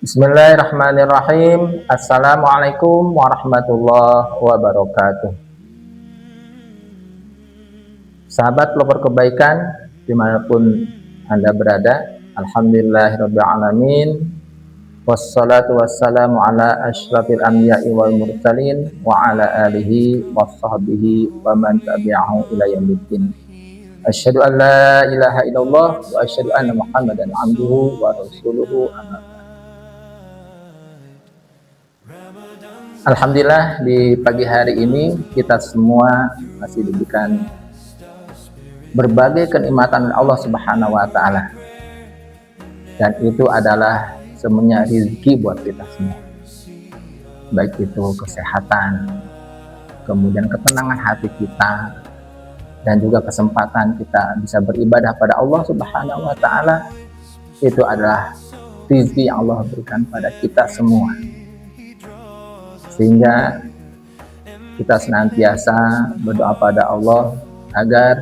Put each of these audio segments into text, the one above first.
Bismillahirrahmanirrahim. Assalamualaikum warahmatullahi wabarakatuh. Sahabat pelopor kebaikan dimanapun Anda berada, alhamdulillahirabbil alamin. Wassalatu wassalamu ala asyrafil anbiya'i wal mursalin wa ala alihi washabbihi wa man tabi'ahu ila yaumiddin. Asyhadu an la ilaha illallah wa asyhadu anna Muhammadan abduhu wa rasuluhu. Alhamdulillah di pagi hari ini kita semua masih diberikan berbagai kenikmatan Allah Subhanahu wa taala. Dan itu adalah semuanya rezeki buat kita semua. Baik itu kesehatan, kemudian ketenangan hati kita, dan juga kesempatan kita bisa beribadah pada Allah Subhanahu wa taala. Itu adalah rezeki yang Allah berikan pada kita semua. Sehingga kita senantiasa berdoa pada Allah agar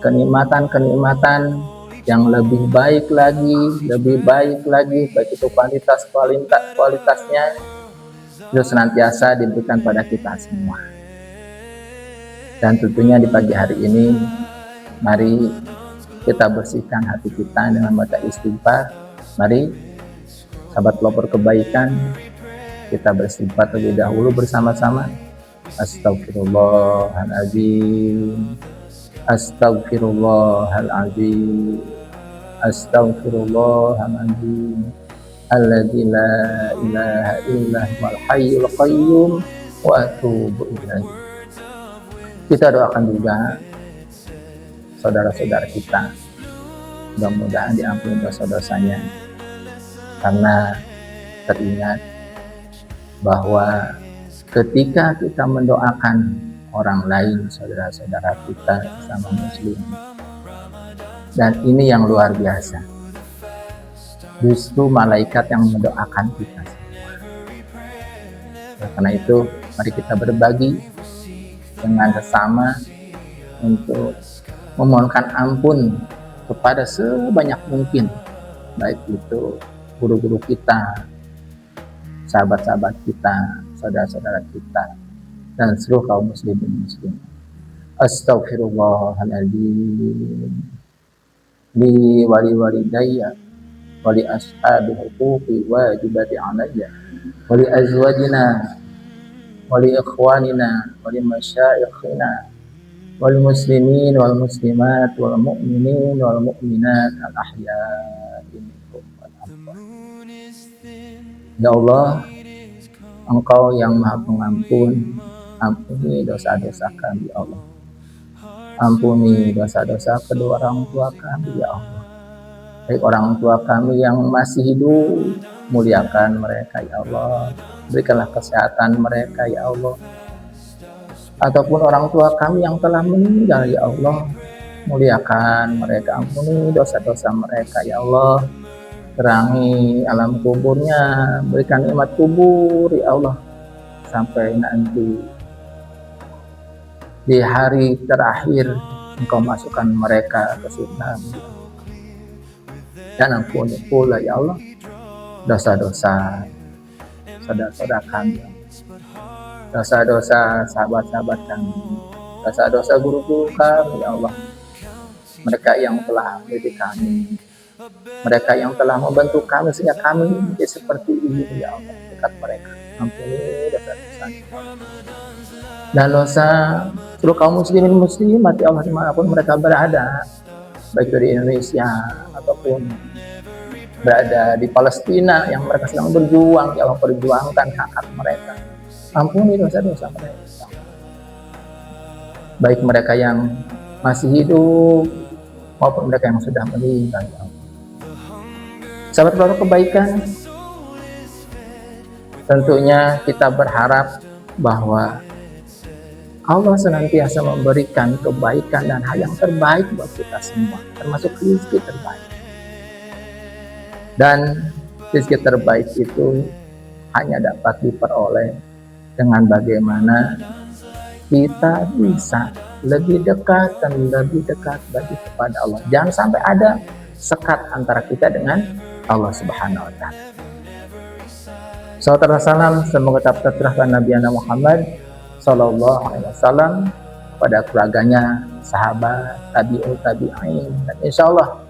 kenikmatan-kenikmatan yang lebih baik lagi, baik itu kualitasnya itu senantiasa diberikan pada kita semua. Dan tentunya di pagi hari ini, mari kita bersihkan hati kita dengan baca istighfar. Mari sahabat pelopor kebaikan, kita beristighfar terlebih dahulu bersama-sama. Astagfirullahaladzim, astagfirullahaladzim, astagfirullahaladzim, alladzi la ilaha illa huwal hayyul qayyum wa atubu ilaih. Kita doakan juga saudara-saudara kita, mudah-mudahan diampuni dosa-dosanya, karena teringat bahwa ketika kita mendoakan orang lain, saudara-saudara kita sama muslim, dan ini yang luar biasa, justru malaikat yang mendoakan kita semua. Karena itu mari kita berbagi dengan sesama untuk memohonkan ampun kepada sebanyak mungkin, baik itu guru-guru kita, sahabat-sahabat kita, saudara-saudara kita, dan seluruh kaum muslimin muslim. Astaghfirullahaladzim li wali walidayya wali ashabi huquqi wajibati alayya wali azwajina wali ikhwanina wali masyaikhina wal muslimin wal muslimat wal mu'minin wal mu'minat al ahya'i minhum wal amwat. Ya Allah, Engkau yang Maha Pengampun, ampuni dosa-dosa kami, ya Allah. Ampuni dosa-dosa kedua orang tua kami, ya Allah. Baik orang tua kami yang masih hidup, muliakan mereka, ya Allah. Berikanlah kesehatan mereka, ya Allah. Ataupun orang tua kami yang telah meninggal, ya Allah, muliakan mereka. Ampuni dosa-dosa mereka, ya Allah. Terangi alam kuburnya, berikan nikmat kubur, ya Allah, sampai nanti di hari terakhir Engkau masukkan mereka ke surga. Dan ampuni pula, ya Allah, dosa-dosa saudara-saudara kami, dosa-dosa sahabat-sahabat kami, dosa-dosa guru-guru kami, ya Allah, mereka yang telah mendidik kami, mereka yang telah membantu kami sehingga kami menjadi seperti ini, ya Allah. Dekat mereka, ampuni dosa-dosa dan dosa seluruh kaum muslimin muslimat, ya Allah, dimanapun mereka berada, baik dari Indonesia ataupun berada di Palestina yang mereka sedang berjuang, ya Allah, perjuangkan hak-hak mereka. Ampuni dosa-dosa mereka, baik mereka yang masih hidup maupun mereka yang sudah meninggal, ya Allah. Sahabat pelopor kebaikan, tentunya kita berharap bahwa Allah senantiasa memberikan kebaikan dan hal yang terbaik buat kita semua, termasuk rezeki terbaik. Dan rezeki terbaik itu hanya dapat diperoleh dengan bagaimana kita bisa lebih dekat dan lebih dekat lagi kepada Allah. Jangan sampai ada sekat antara kita dengan Allah Subhanahu wa taala. Salawat dan salam semoga tetap tercurahkan Nabi Muhammad Sallallahu Alaihi Wasallam pada keluarganya, sahabat, tabi'in, dan insya Allah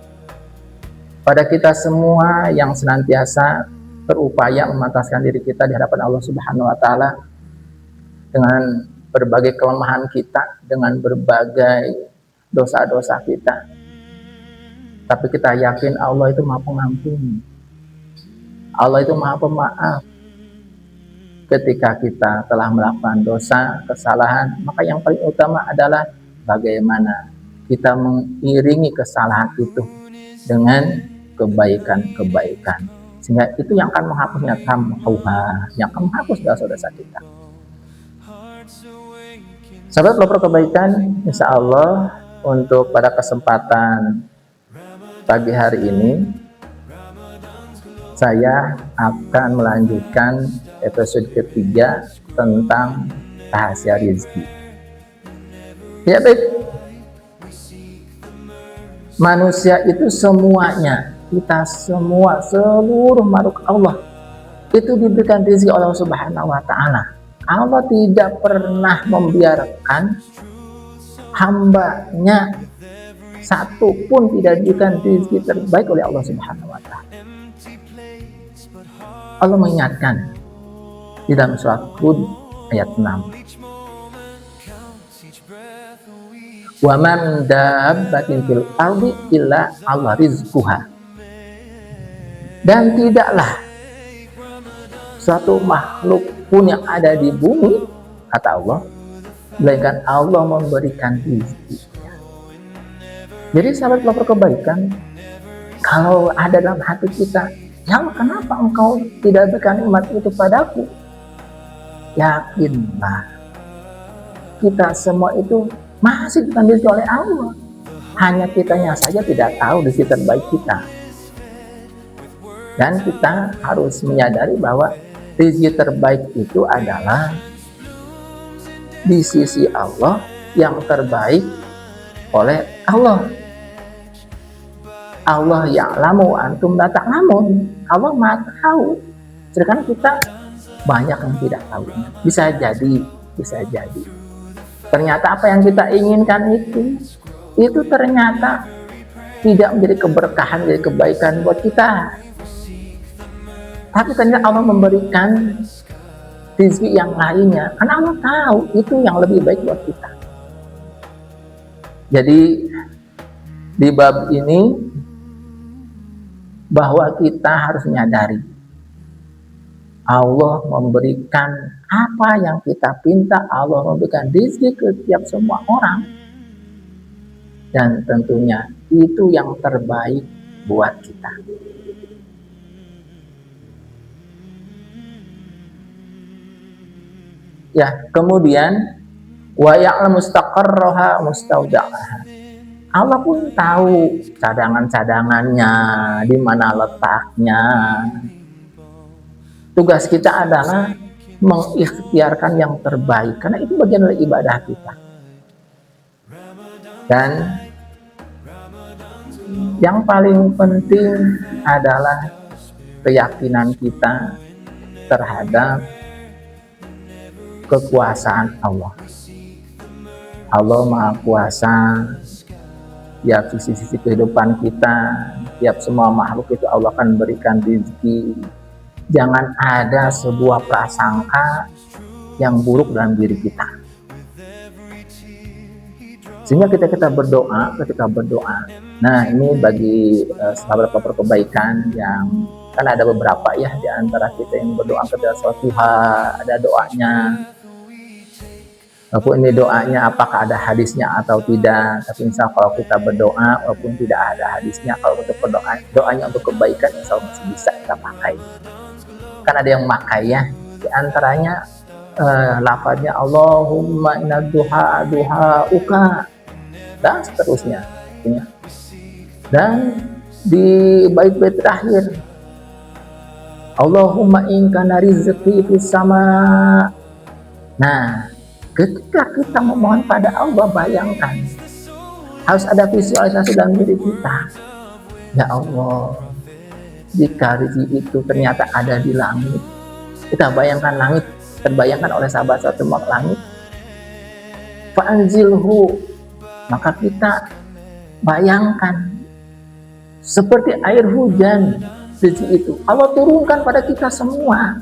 pada kita semua yang senantiasa berupaya memantaskan diri kita di hadapan Allah Subhanahu Wa Taala dengan berbagai kelemahan kita, dengan berbagai dosa-dosa kita. Tapi kita yakin Allah itu Maha Pengampun, Allah itu Maha Pemaaf. Ketika kita telah melakukan dosa, kesalahan, maka yang paling utama adalah bagaimana kita mengiringi kesalahan itu dengan kebaikan-kebaikan, sehingga itu yang akan menghapusnya yang akan menghapus dosa-dosa kita. Sahabat pelopor kebaikan, insya Allah untuk pada kesempatan pagi hari ini saya akan melanjutkan episode ketiga tentang rahasia rezeki. Ya baik, manusia itu semuanya, kita semua, seluruh makhluk Allah itu diberikan rezeki oleh Allah Subhanahu Wa Taala. Allah tidak pernah membiarkan hambanya satu pun tidak diberikan rezeki terbaik oleh Allah Subhanahu Wa Taala. Allah mengingatkan di dalam surat Hud ayat 6. Wa man dabbatin fil ardi illa Allah rizquha. Dan tidaklah suatu makhluk pun yang ada di bumi, kata Allah, melainkan Allah memberikan rezekinya. Jadi sahabat pelopor kebaikan, kalau ada dalam hati kita, ya Allah, kenapa engkau tidak berikan nikmat itu padaku? Yakinlah, kita semua itu masih dipanggil oleh Allah. Hanya kitanya saja tidak tahu rezeki terbaik kita. Dan kita harus menyadari bahwa rezeki terbaik itu adalah di sisi Allah, yang terbaik oleh Allah. Allah ya'lamu antum la ta'lamun. Allah Maha tahu, sedangkan kita banyak yang tidak tahu. Bisa jadi ternyata apa yang kita inginkan itu ternyata tidak menjadi keberkahan, menjadi kebaikan buat kita. Tapi ternyata Allah memberikan rezeki yang lainnya, karena Allah tahu itu yang lebih baik buat kita. Jadi di bab ini bahwa kita harus menyadari Allah memberikan apa yang kita pinta. Allah memberikan rezeki ke setiap semua orang, dan tentunya itu yang terbaik buat kita. Ya, kemudian wa ya'lamu mustaqarraha mustaudaha. Allah pun tahu cadangan-cadangannya, di mana letaknya. Tugas kita adalah mengikhtiarkan yang terbaik, karena itu bagian dari ibadah kita. Dan yang paling penting adalah keyakinan kita terhadap kekuasaan Allah. Allah Maha Kuasa. Tiap sisi-sisi kehidupan kita, tiap semua makhluk itu Allah akan berikan rezeki. Jangan ada sebuah prasangka yang buruk dalam diri kita. Sehingga ketika berdoa, nah ini bagi sahabat pelopor kebaikan yang kan ada beberapa ya di antara kita yang berdoa ketika sholat duha, ada doanya. Walaupun ini doanya apakah ada hadisnya atau tidak, tapi insya Allah kalau kita berdoa walaupun tidak ada hadisnya, kalau untuk berdoa, doanya untuk kebaikan insya Allah masih bisa kita pakai. Kan ada yang pakai ya, di antaranya lafadznya Allahumma inna duha uka, dan seterusnya. Dan di bait-bait terakhir Allahumma in kana rizqi fis sama. Nah, ketika kita memohon pada Allah, bayangkan harus ada visualisasi dalam diri kita. Ya Allah, jika rezeki itu ternyata ada di langit, kita bayangkan langit, terbayangkan oleh sahabat-sahabat semua langit, fa'anzilhu, maka kita bayangkan seperti air hujan rezeki itu Allah turunkan pada kita semua,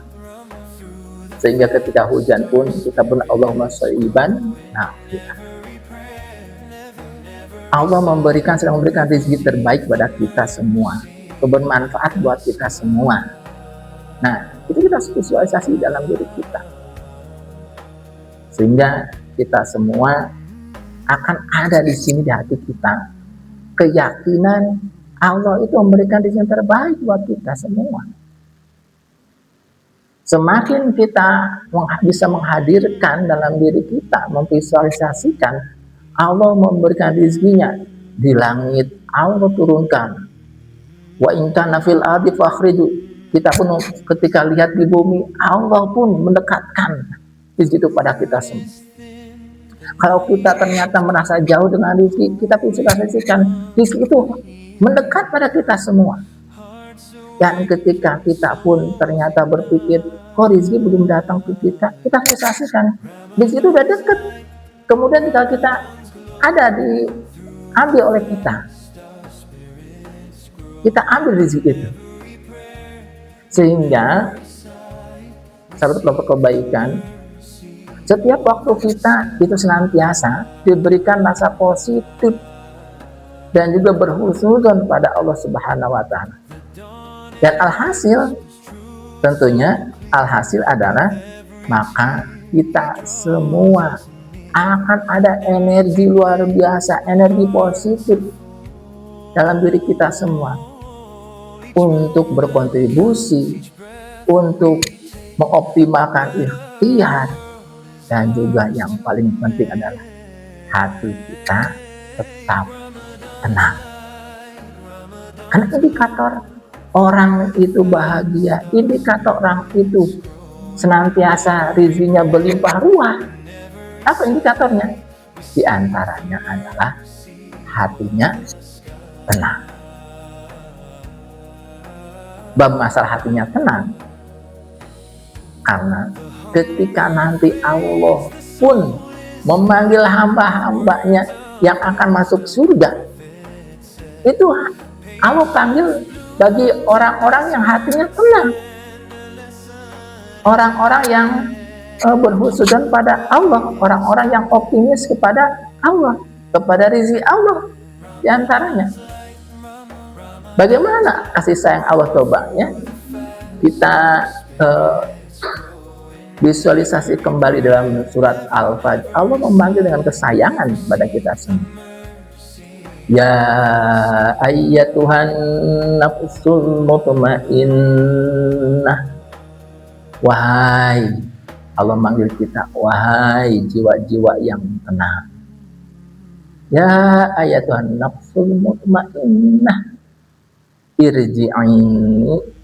sehingga ketika hujan pun kita pun Allahumma shayyiban nafi'an. Allah sedang memberikan rezeki terbaik pada kita semua, bermanfaat buat kita semua. Nah, itu kita visualisasi dalam diri kita, sehingga kita semua akan ada di sini di hati kita keyakinan Allah itu memberikan rezeki yang terbaik buat kita semua. Semakin kita bisa menghadirkan dalam diri kita, memvisualisasikan Allah memberikan rezekinya di langit, Allah turunkan. Wa in kana fil ardi fakhriju, kita pun ketika lihat di bumi, Allah pun mendekatkan rezeki itu pada kita semua. Kalau kita ternyata merasa jauh dengan rezeki, kita visualisasikan rezeki itu mendekat pada kita semua. Dan ketika kita pun ternyata berpikir, kok rezeki belum datang ke kita, kita visualisasikan rezeki itu udah dekat. Kemudian kita ada diambil oleh kita ambil rezeki itu, sehingga sahabat kelompok kebaikan, setiap waktu kita itu senantiasa diberikan rasa positif dan juga berhusnuzon pada Allah Subhanahu wa Ta'ala. Dan alhasil adalah maka kita semua akan ada energi luar biasa, energi positif dalam diri kita semua untuk berkontribusi, untuk mengoptimalkan ikhtiar, dan juga yang paling penting adalah hati kita tetap tenang. Karena indikator orang itu bahagia, indikator orang itu senantiasa rezekinya berlimpah ruah. Apa indikatornya? Di antaranya adalah hatinya tenang. Bab masalah hatinya tenang, karena ketika nanti Allah pun memanggil hamba-hambanya yang akan masuk surga, itu Allah panggil bagi orang-orang yang hatinya tenang, orang-orang yang berhusnuzon pada Allah, orang-orang yang optimis kepada Allah, kepada rezeki Allah. Di antaranya, bagaimana kasih sayang Allah, coba ya kita visualisasi kembali dalam surat Al-Fajr. Allah memanggil dengan kesayangan pada kita semua. Ya ayyatuhan nafsul mutmainnah, wahai, Allah manggil kita, wahai jiwa-jiwa yang tenang. Ya ayyatuhan nafsul mutmainnah, irji'i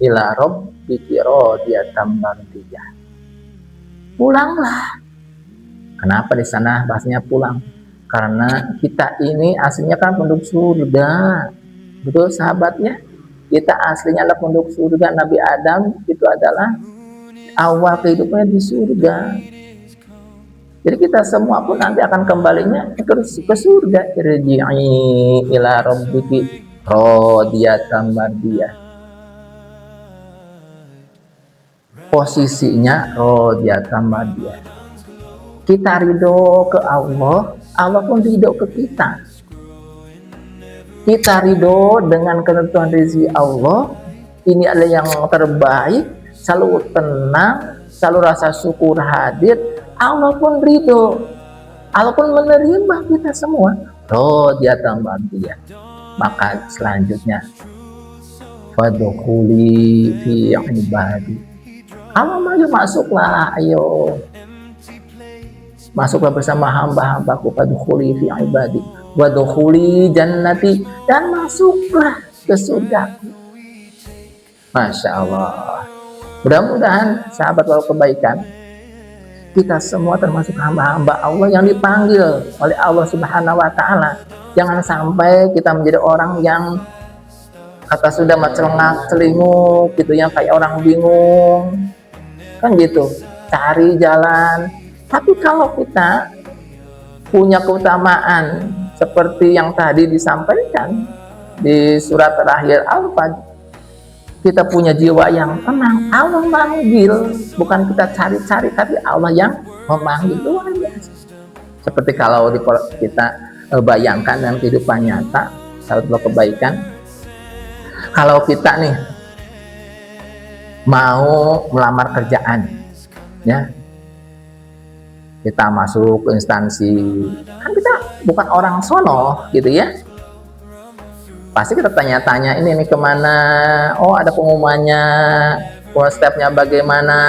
ila rabbiki radiyatan mardiyah. Pulanglah. Kenapa di sana bahasanya pulang? Karena kita ini aslinya kan penduduk surga. Betul sahabatnya? Kita aslinya adalah penduduk surga. Nabi Adam itu adalah awal kehidupannya di surga. Jadi kita semua pun nanti akan kembalinya ke surga. Irji'i ila rabbiki radiyatan mardiyah. Posisinya radiyatan mardiyah. Kita ridho ke Allah, Allah pun ridho ke kita. Kita ridho dengan ketentuan rezeki Allah, ini adalah yang terbaik, selalu tenang, selalu rasa syukur hadir, Allah pun ridho, Allah pun menerima kita semua. Radiyatan mardiyah. Maka selanjutnya, fadkhuli fi ibadi. Allah maju, masuklah, ayo masuklah bersama hamba-hambaku, fadkhuli fi ibadi wadkhuli jannati, dan masuklah ke surgaku. Masya Allah. Mudah-mudahan sahabat walau kebaikan, kita semua termasuk hamba-hamba Allah yang dipanggil oleh Allah Subhanahu wa Ta'ala. Jangan sampai kita menjadi orang yang kata sudah celengak celinguk gitu ya, kayak orang bingung kan gitu, cari jalan. Tapi kalau kita punya keutamaan seperti yang tadi disampaikan di surat terakhir Al-Fajr, kita punya jiwa yang tenang, Allah manggil, bukan kita cari-cari, tapi Allah yang memanggil. Luar biasa. Seperti kalau kita bayangkan dalam kehidupan nyata, sahabat kebaikan, kalau kita nih mau melamar kerjaan, ya, kita masuk ke instansi, kan kita bukan orang sono gitu ya, pasti kita tanya-tanya ini kemana, oh ada pengumumannya, stepnya bagaimana,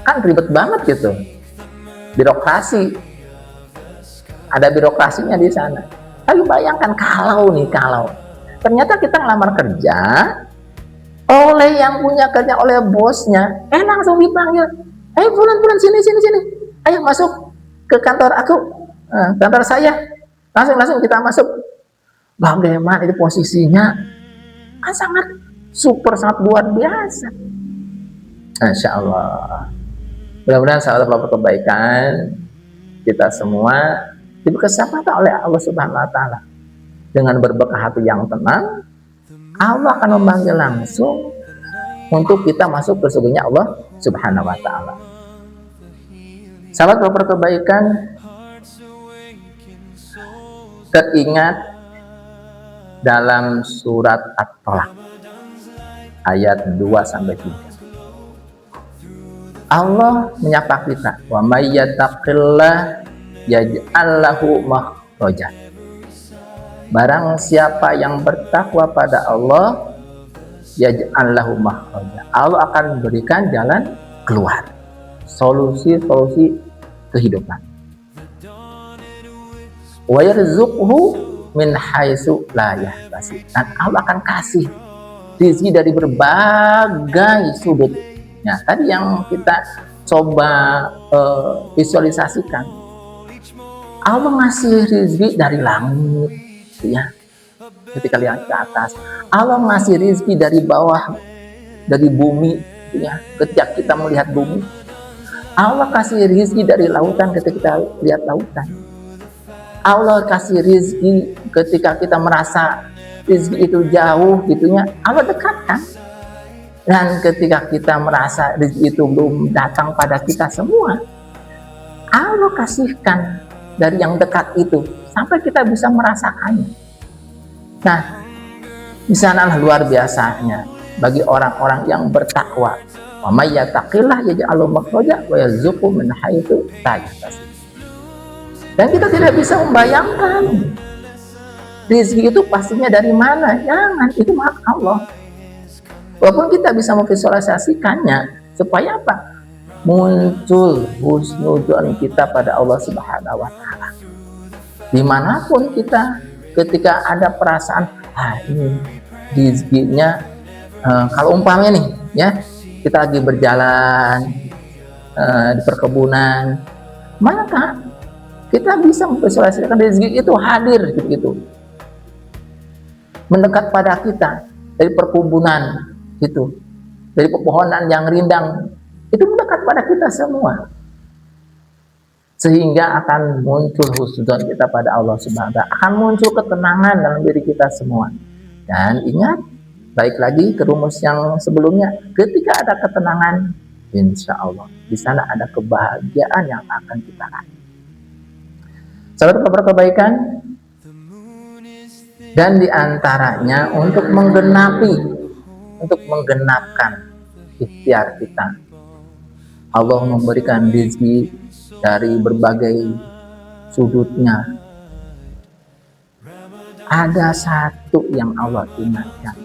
kan ribet banget gitu, birokrasi, ada birokrasinya di sana. Tapi bayangkan kalau ternyata kita ngelamar kerja oleh yang punya kerja, oleh bosnya, langsung dipanggil, bulan sini, ayo masuk ke kantor aku, kantor saya, langsung kita masuk. Bagaimana itu posisinya? Kan sangat super, sangat luar biasa. Insya Allah. Mudah-mudahan sahabat kebaikan kita semua diberi kesempatan oleh Allah Subhanahu Wa Taala dengan berbekal hati yang tenang, Allah akan memanggil langsung untuk kita masuk ke surganya Allah Subhanahu Wa Taala. Sahabat kebaikan, teringat dalam surat At-Tolak ayat 2-3. Allah menyapa kita, wa may yattaqillah yaj'al lahu makhraja. Barang siapa yang bertakwa pada Allah, yaj'al lahu makhraja, Allah akan berikan jalan keluar, solusi kehidupan. Wa yarzuqhu min haitsu la yahtasib, dan Allah akan kasih rezeki dari berbagai sudut. Nah, tadi yang kita coba visualisasikan, Allah ngasih rezeki dari langit, ya. Ketika lihat ke atas, Allah ngasih rezeki dari bawah, dari bumi, ya. Ketika kita melihat bumi, Allah kasih rezeki dari lautan ketika kita lihat lautan. Allah kasih rezeki ketika kita merasa rezeki itu jauh gitunya, Allah dekatkan. Dan ketika kita merasa rezeki itu belum datang pada kita semua, Allah kasihkan dari yang dekat itu sampai kita bisa merasakannya. Nah, di sanalah luar biasanya bagi orang-orang yang bertakwa. Wa may yattaqillah yaj'al lahu makhraja wa yarzuqhu min haitsu la yahtasib. Dan kita tidak bisa membayangkan rezeki itu pastinya dari mana. Jangan, itu hak Allah. Walaupun kita bisa memvisualisasikannya, supaya apa? Muncul husnudzon kita pada Allah Subhanahu Wa Taala. Dimanapun kita, ketika ada perasaan, ini rezekinya, kalau umpamanya nih, ya, kita lagi berjalan di perkebunan, maka kita bisa memvisualisasikan rezeki itu hadir gitu, mendekat pada kita dari perkebunan gitu, dari pepohonan yang rindang, itu mendekat pada kita semua, sehingga akan muncul husnudzon kita pada Allah Subhanahu Wa Taala, akan muncul ketenangan dalam diri kita semua. Dan ingat, baik lagi ke rumus yang sebelumnya, ketika ada ketenangan, insya Allah di sana ada kebahagiaan yang akan kita raih. Sahabat kebaikan, dan diantaranya untuk menggenapkan ikhtiar kita, Allah memberikan rezeki dari berbagai sudutnya. Ada satu yang Allah ingatkan,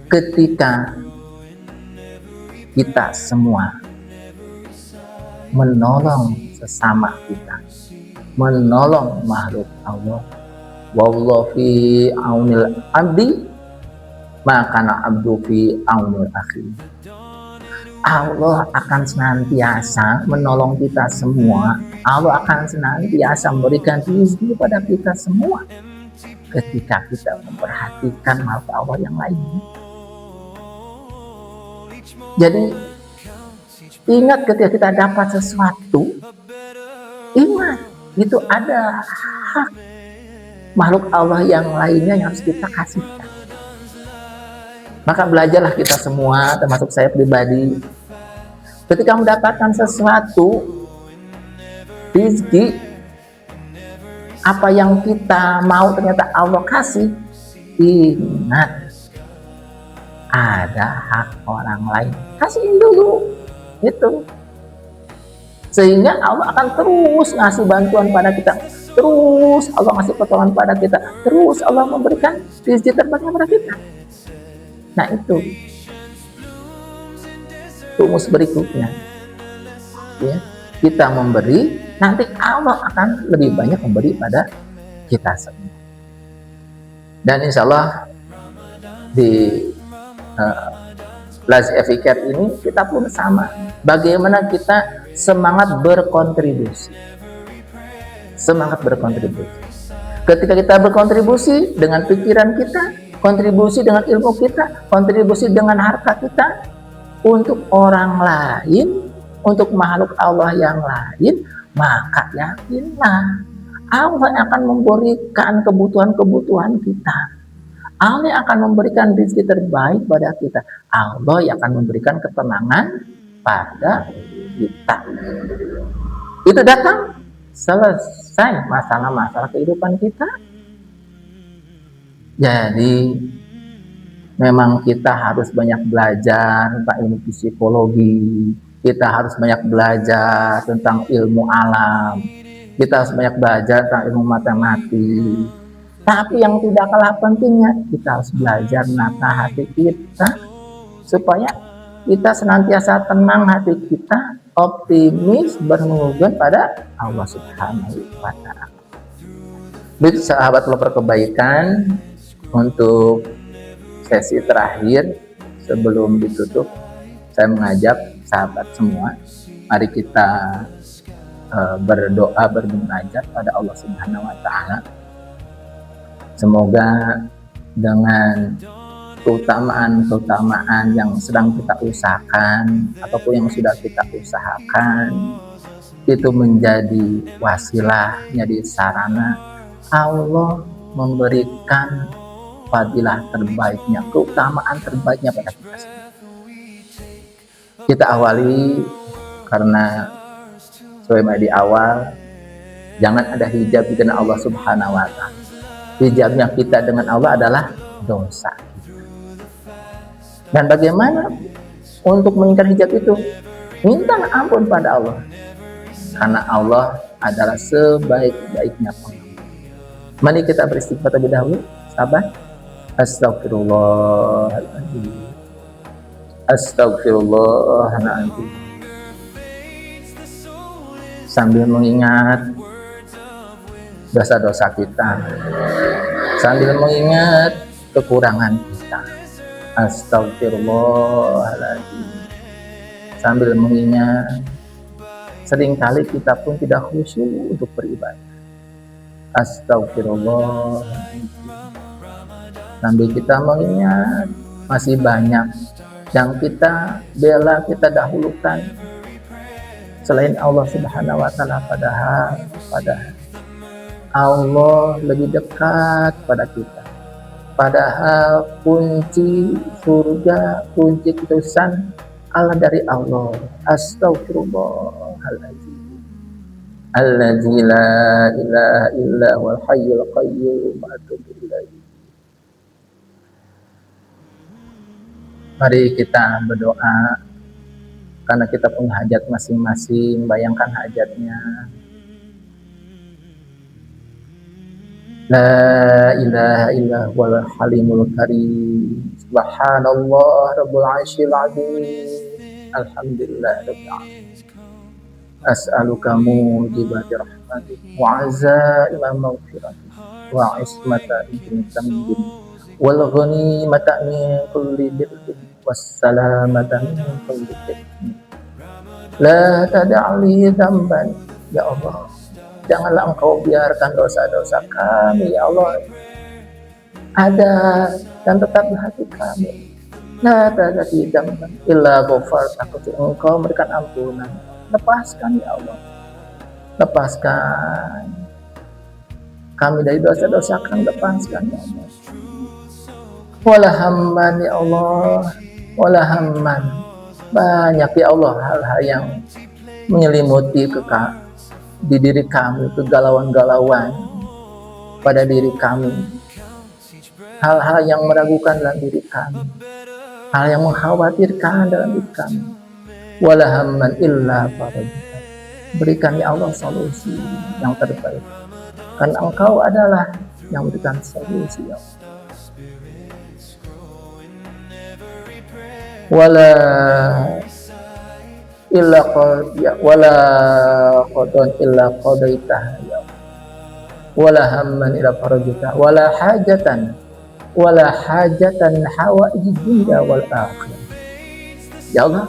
ketika kita semua menolong sesama kita, menolong makhluk Allah. Wallahu fi aunil abdi maka abdu fi aunil akhi. Allah akan senantiasa menolong kita semua. Allah akan senantiasa memberikan rezeki pada kita semua. ketika kita memperhatikan makhluk Allah yang lainnya. Jadi ingat ketika kita dapat sesuatu, ingat itu ada hak makhluk Allah yang lainnya yang harus kita kasihkan. Maka belajarlah kita semua, termasuk saya pribadi, ketika mendapatkan sesuatu, rezeki, apa yang kita mau ternyata Allah kasih, ingat ada hak orang lain, kasihin dulu itu, sehingga Allah akan terus ngasih bantuan pada kita, terus Allah ngasih pertolongan pada kita, terus Allah memberikan rezeki terbaik pada kita. Nah itu rumus berikutnya, ya, kita memberi, nanti Allah akan lebih banyak memberi pada kita semua. Dan insya Allah di Lazi Fikir ini kita pun sama, bagaimana kita semangat berkontribusi. Semangat berkontribusi. Ketika kita berkontribusi dengan pikiran kita, kontribusi dengan ilmu kita, kontribusi dengan harta kita untuk orang lain, untuk makhluk Allah yang lain, maka yakinlah Allah akan memberikan kebutuhan-kebutuhan kita. Allah yang akan memberikan rezeki terbaik pada kita. Allah yang akan memberikan ketenangan pada kita. Itu datang, selesai masalah-masalah kehidupan kita. Jadi memang kita harus banyak belajar tentang ilmu psikologi, kita harus banyak belajar tentang ilmu alam, kita harus banyak belajar tentang ilmu matematik. Tapi yang tidak kalah pentingnya, kita harus belajar menata hati kita supaya kita senantiasa tenang hati kita, optimis, berhubungan pada Allah Subhanahu wa Ta'ala. Baik sahabat Lover Kebaikan, untuk sesi terakhir sebelum ditutup, saya mengajak sahabat semua, mari kita berdoa, bermunajat pada Allah Subhanahu wa Ta'ala. Semoga dengan keutamaan-keutamaan yang sedang kita usahakan ataupun yang sudah kita usahakan itu menjadi wasilah, menjadi sarana Allah memberikan fadilah terbaiknya, keutamaan terbaiknya pada kita semua. Kita awali karena sesuai di awal, jangan ada hijab dengan Allah Subhanahu wa Ta'ala. Hijabnya kita dengan Allah adalah dosa. Dan bagaimana untuk meningkatkan hijab itu? Minta ampun pada Allah, karena Allah adalah sebaik-baiknya pengampun. Mari kita beristighfar terlebih dahulu, sahabat. Astagfirullahaladzim. Astagfirullahaladzim. Sambil mengingat dosa-dosa kita, sambil mengingat kekurangan kita. Astagfirullahaladzim. Sambil mengingat seringkali kita pun tidak khusyuk untuk beribadah. Astagfirullahaladzim. Sambil kita mengingat masih banyak yang kita bela, kita dahulukan selain Allah Subhanahu wa Ta'ala, padahal Allah lebih dekat pada kita. Padahal kunci surga, kunci keputusan Allah dari Allah. Astagfirullahaladzim. Alladzi la ilaha illa huwal hayyul qayyum. Atubu ilaihi. Mari kita berdoa, karena kita punya hajat masing-masing. Bayangkan hajatnya. La ilaha illa huwal halimul karim. Subhanallah rabbul arsyil azim. Alhamdulillah rabbil alamin. As'aluka mujibati rahmatik wa azaima maghfiratik wa ismata ibn tambin wal ghanimata min kulli birrin wassalamata min kulli ithmin. La tada'li dzamban, ya Allah, janganlah Engkau biarkan dosa-dosa kami, ya Allah, ada dan tetap di hati kami. La tadidam illa ghafarta, Engkau memberikan ampunan. Lepaskan ya Allah, lepaskan kami dari dosa-dosa kami, lepaskan ya Allah. Wala hamman ya Allah, wala hamman, banyak ya Allah hal-hal yang menyelimuti di diri kami, kegalauan-galauan pada diri kami, hal-hal yang meragukan dalam diri kami, hal yang mengkhawatirkan dalam diri kami. Wala hamman illa farajta, berikan ya Allah solusi yang terbaik, karena Engkau adalah yang memberikan solusi ya Allah. Wala illa wala qadon illa qadaitah ya Allah. Wala hamman illa farajta, wala hajatan hawaijid dunya wal akhirah. Ya Allah,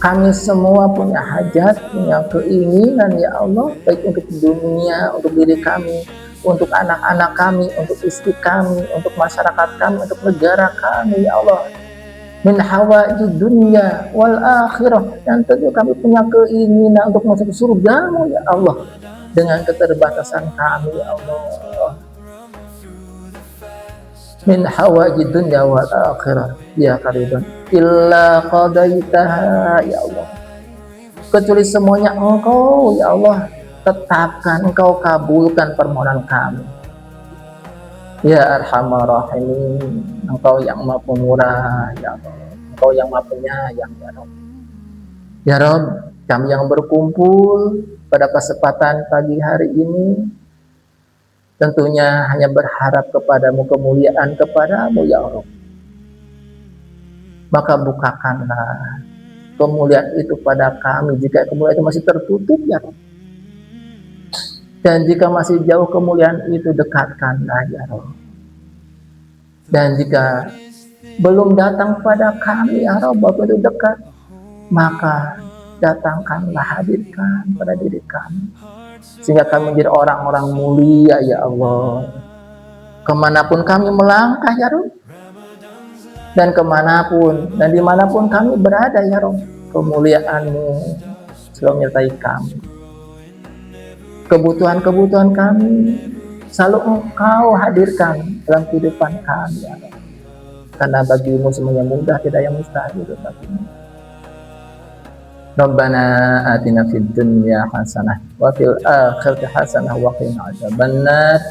kami semua punya hajat, punya keinginan ya Allah, baik untuk dunia, untuk diri kami, untuk anak-anak kami, untuk istri kami, untuk masyarakat kami, untuk negara kami ya Allah. Min hawaijid dunya wal akhirah, dan tentu kami punya keinginan untuk masuk surga-Mu ya Allah, dengan keterbatasan kami ya Allah. Min hawaijid dunya wal akhirah ya kariban illa qadaitaha ya Allah, kecuali semuanya Engkau ya Allah tetapkan, Engkau kabulkan permohonan kami ya arhamar rahimin. Engkau yang Maha Pemurah ya Allah, Engkau yang Maha Penyayang ya Rabb. Ya Rabb, kami yang berkumpul pada kesempatan pagi hari ini tentunya hanya berharap kepadamu, kemuliaan kepadamu ya Allah. Maka bukakanlah kemuliaan itu pada kami jika kemuliaan itu masih tertutup ya Allah. Dan jika masih jauh kemuliaan itu, dekatkanlah ya Allah. Dan jika belum datang pada kami ya Allah, bahwa itu dekat, maka datangkanlah, hadirkan pada diri kami, sehingga kami menjadi orang-orang mulia ya Allah. Kemanapun kami melangkah ya Rabb, dan kemanapun dan dimanapun kami berada ya Rabb, kemuliaan-Mu selalu menyertai kami. Kebutuhan-kebutuhan kami selalu Engkau hadirkan dalam kehidupan kami ya Rabb. Karena bagi-Mu semuanya mudah, tidak yang mustahil bagi-Mu. Rabbana atina fid dunya hasanah wa fil akhirati hasanah wa qina adzabannar.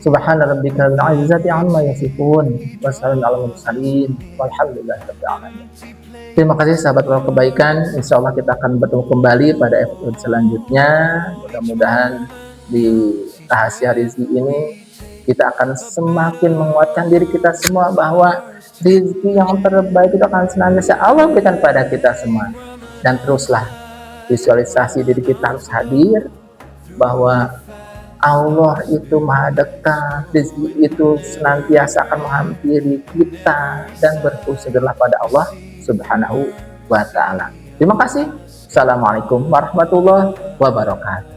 Subhana rabbika rabbil izzati amma yasifun wa salamun alal mursalin walhamdulillahi rabbil alamin. Terima kasih sahabat Roh Kebaikan. Insyaallah kita akan bertemu kembali pada episode selanjutnya. Mudah-mudahan di rahasia rezeki ini kita akan semakin menguatkan diri kita semua bahwa rezeki yang terbaik itu akan senantiasa Allah berikan pada kita semua. Dan teruslah visualisasi diri kita harus hadir bahwa Allah itu maha dekat, rezeki itu senantiasa akan menghampiri kita, dan bersegeralah pada Allah Subhanahu wa ta'ala. Terima kasih. Assalamualaikum warahmatullahi wabarakatuh.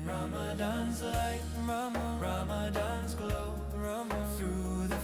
Ramadan's light, Ramadan's glow, through the